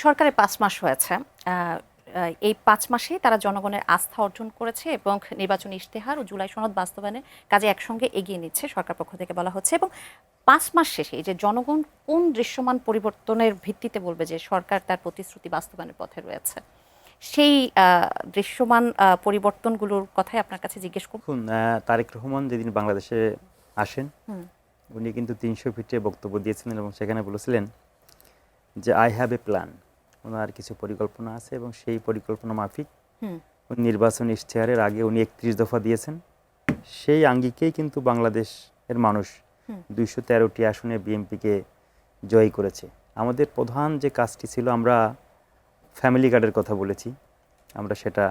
সরকারের ৫ মাস হয়েছে। এই ৫ মাসে তারা জনগণের আস্থা অর্জন করেছে এবং নির্বাচনী ইশতেহার ও জুলাই সনদ বাস্তবায়নের কাজে একসঙ্গে এগিয়ে নিচ্ছে সরকার পক্ষ থেকে বলা হচ্ছে। এবং ৫ মাস শেষে এই যে জনগণ কোন দৃশ্যমান পরিবর্তনের ভিত্তিতে বলবে যে সরকার তার প্রতিশ্রুতি বাস্তবায়নের পথে রয়েছে, সেই দৃশ্যমান পরিবর্তনগুলোর কথাই আপনার কাছে জিজ্ঞেস করব। তারেক রহমান যেদিন বাংলাদেশে আসেন, উনি কিন্তু ৩০০ ফিটে বক্তব্য দিয়েছিলেন এবং সেখানে বলেছিলেন যে আই হ্যাভ এ প্ল্যান। ওনার কিছু পরিকল্পনা আছে এবং সেই পরিকল্পনা মাফিক নির্বাচনী ইশতেহারের আগে উনি ৩১ দফা দিয়েছেন। সেই আঙ্গিকেই কিন্তু বাংলাদেশের মানুষ ২১৩টি আসনে বিএনপিকে জয়ী করেছে। আমাদের প্রধান যে কাজটি ছিল, আমরা ফ্যামিলি কার্ডের কথা বলেছি, আমরা সেটা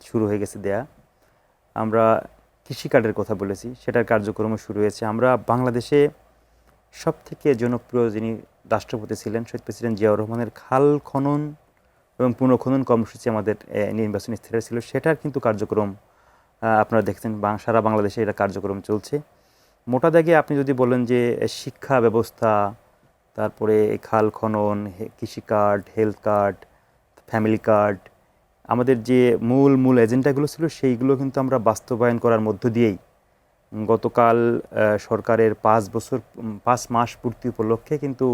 শুরু হয়ে গেছে দেয়া। আমরা কৃষি কার্ডের কথা বলেছি, সেটার কার্যক্রমও শুরু হয়েছে। আমরা বাংলাদেশে সবথেকে জনপ্রিয় যিনি রাষ্ট্রপতি ছিলেন, শহীদ প্রেসিডেন্ট জিয়াউর রহমানের খাল খনন এবং পুনঃখনন কর্মসূচি আমাদের নির্বাচনী ইশতেহারে ছিল, সেটার কিন্তু কার্যক্রম আপনারা দেখছেন সারা বাংলাদেশে এটা কার্যক্রম চলছে। মোটা দাগে আপনি যদি বলেন যে শিক্ষা ব্যবস্থা, তারপরে খাল খনন, কৃষি card, health card, family card, আমাদের যে মূল এজেন্ডাগুলো ছিল সেইগুলো কিন্তু আমরা বাস্তবায়ন করার মধ্য দিয়েই গতকাল সরকারের ৫ মাস পূর্তি উপলক্ষে কিন্তু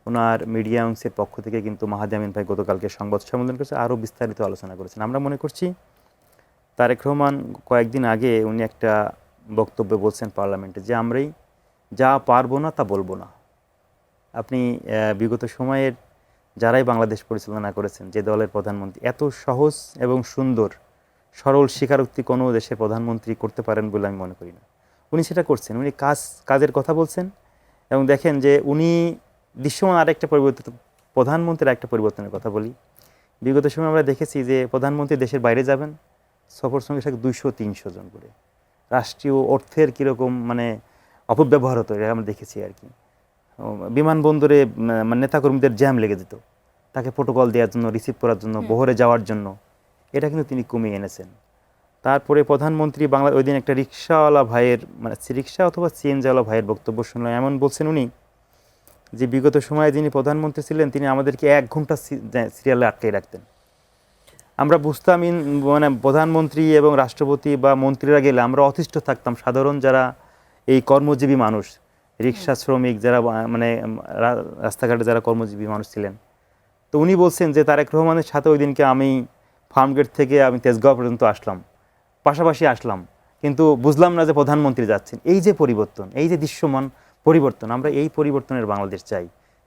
ওনার মিডিয়া উইংসের পক্ষ থেকে কিন্তু মাহাদি আমিন ভাই গতকালকে সংবাদ সম্মেলন করেছে, আরও বিস্তারিত আলোচনা করেছেন। আমরা মনে করছি তারেক রহমান কয়েকদিন আগে উনি একটা বক্তব্যে বলছেন পার্লামেন্টে যে আমরাই যা পারবো না তা বলবো না। আপনি বিগত সময়ের যারাই বাংলাদেশ পরিচালনা করেছেন, যে দলের প্রধানমন্ত্রী, এত সহজ এবং সুন্দর সরল স্বীকারোক্তি কোনো দেশের প্রধানমন্ত্রী করতে পারেন বলে আমি মনে করি না। উনি সেটা করছেন, উনি কাজের কথা বলছেন। এবং দেখেন যে উনি দৃশ্যমান আরেকটা পরিবর্তন, প্রধানমন্ত্রীর একটা পরিবর্তনের কথা বলি। বিগত সময় আমরা দেখেছি যে প্রধানমন্ত্রী দেশের বাইরে যাবেন, সফর সঙ্গে সাথে ২০০-৩০০ জন করে। রাষ্ট্রীয় অর্থের কীরকম মানে অপব্যবহার হতো এটা আমরা দেখেছি আর কি। বিমানবন্দরে নেতাকর্মীদের জ্যাম লেগে যেত, তাকে প্রোটোকল দেওয়ার জন্য, রিসিভ করার জন্য, বহরে যাওয়ার জন্য, এটা কিন্তু তিনি কমিয়ে এনেছেন। তারপরে প্রধানমন্ত্রী ওই দিন একটা রিক্সাওয়ালা ভাইয়ের রিক্সা অথবা সিএনজিওয়ালা ভাইয়ের বক্তব্য শুনলাম, এমন বলছেন উনি যে বিগত সময়ে যিনি প্রধানমন্ত্রী ছিলেন তিনি আমাদেরকে ১ ঘন্টা সিরিয়ালে আটকে রাখতেন। আমরা বুঝতাম প্রধানমন্ত্রী এবং রাষ্ট্রপতি বা মন্ত্রীরা গেলে আমরা অতিষ্ঠ থাকতাম, সাধারণ যারা এই কর্মজীবী মানুষ, রিক্সা শ্রমিক যারা রাস্তাঘাটে যারা কর্মজীবী মানুষ ছিলেন। তো উনি বলছেন যে তারেক রহমানের সাথে ওই দিনকে আমি ফার্মগেট থেকে আমি তেজগাঁও পর্যন্ত আসলাম, পাশাপাশি আসলাম, কিন্তু বুঝলাম না যে প্রধানমন্ত্রী যাচ্ছেন। এই যে পরিবর্তন, এই যে দৃশ্যমান পরিবর্তন, আমরা এই পরিবর্তনের বাংলাদেশ চাই,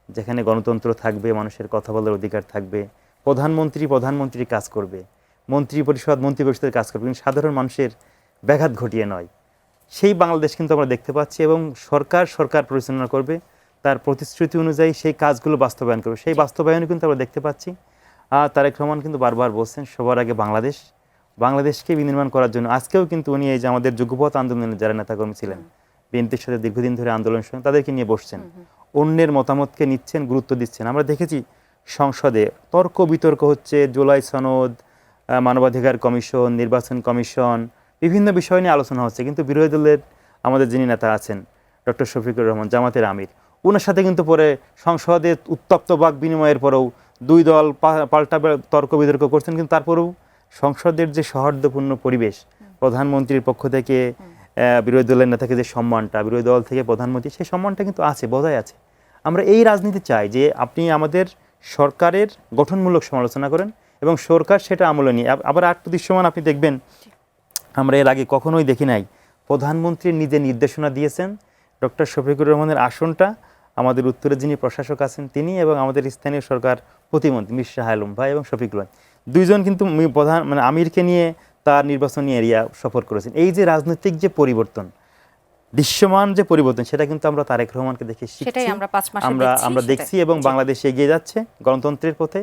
যেখানে গণতন্ত্র থাকবে, মানুষের কথা বলার অধিকার থাকবে, প্রধানমন্ত্রী কাজ করবে, মন্ত্রিপরিষদের কাজ করবে, কিন্তু সাধারণ মানুষের ব্যাঘাত ঘটিয়ে নয়। সেই বাংলাদেশ কিন্তু আমরা দেখতে পাচ্ছি এবং সরকার পরিচালনা করবে, তার প্রতিশ্রুতি অনুযায়ী সেই কাজগুলো বাস্তবায়ন করবে, সেই বাস্তবায়ন কিন্তু আমরা দেখতে পাচ্ছি। তারেক রহমান কিন্তু বারবার বলছেন সবার আগে বাংলাদেশকে বিনির্মাণ করার জন্য। আজকেও কিন্তু উনি এই যে আমাদের যুগপৎ আন্দোলনের যারা নেতাকর্মী ছিলেন, বিএনপির সাথে দীর্ঘদিন ধরে আন্দোলন শুনেন, তাদেরকে নিয়ে বসছেন, অন্যের মতামতকে নিচ্ছেন, গুরুত্ব দিচ্ছেন। আমরা দেখেছি সংসদে তর্ক বিতর্ক হচ্ছে, জুলাই সনদ, মানবাধিকার কমিশন, নির্বাচন কমিশন, বিভিন্ন বিষয় নিয়ে আলোচনা হচ্ছে, কিন্তু বিরোধী দলের আমাদের যিনি নেতা আছেন ডক্টর শফিকুর রহমান, জামাতের আমির, ওনার সাথে কিন্তু পরে সংসদে উত্তপ্ত বাক বিনিময়ের পরেও দুই দল পাল্টা তর্ক বিতর্ক করছেন, কিন্তু তারপরেও সংসদের যে সৌহার্দ্যপূর্ণ পরিবেশ, প্রধানমন্ত্রীর পক্ষ থেকে বিরোধী দলের নেতাকে যে সম্মানটা, বিরোধী দল থেকে প্রধানমন্ত্রী, সেই সম্মানটা কিন্তু আছে, বজায় আছে। আমরা এই রাজনীতি চাই যে আপনি আমাদের সরকারের গঠনমূলক সমালোচনা করেন এবং সরকার সেটা আমলে নিয়ে। আবার আরেকটু দৃশ্যমান আপনি দেখবেন, আমরা এর আগে কখনোই দেখি নাই, প্রধানমন্ত্রী নিজে নির্দেশনা দিয়েছেন ডক্টর শফিকুর রহমানের আসনটা আমাদের উত্তরে যিনি প্রশাসক আছেন তিনি এবং আমাদের স্থানীয় সরকার প্রতিমন্ত্রী মির শাহ আলম ভাই এবং শফিকুল ভাই, দুইজন কিন্তু আমিরকে নিয়ে তার নির্বাচনী এরিয়া সফর করেছেন। এই যে রাজনৈতিক যে পরিবর্তন, দৃশ্যমান যে পরিবর্তন, সেটা কিন্তু আমরা তারেক রহমানকে দেখে শিখছি, আমরা দেখছি এবং বাংলাদেশ এগিয়ে যাচ্ছে গণতন্ত্রের পথে।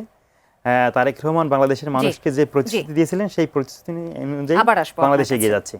তারেক রহমান বাংলাদেশের মানুষকে যে প্রতিশ্রুতি দিয়েছিলেন সেই প্রতিশ্রুতি অনুযায়ী বাংলাদেশ এগিয়ে যাচ্ছে।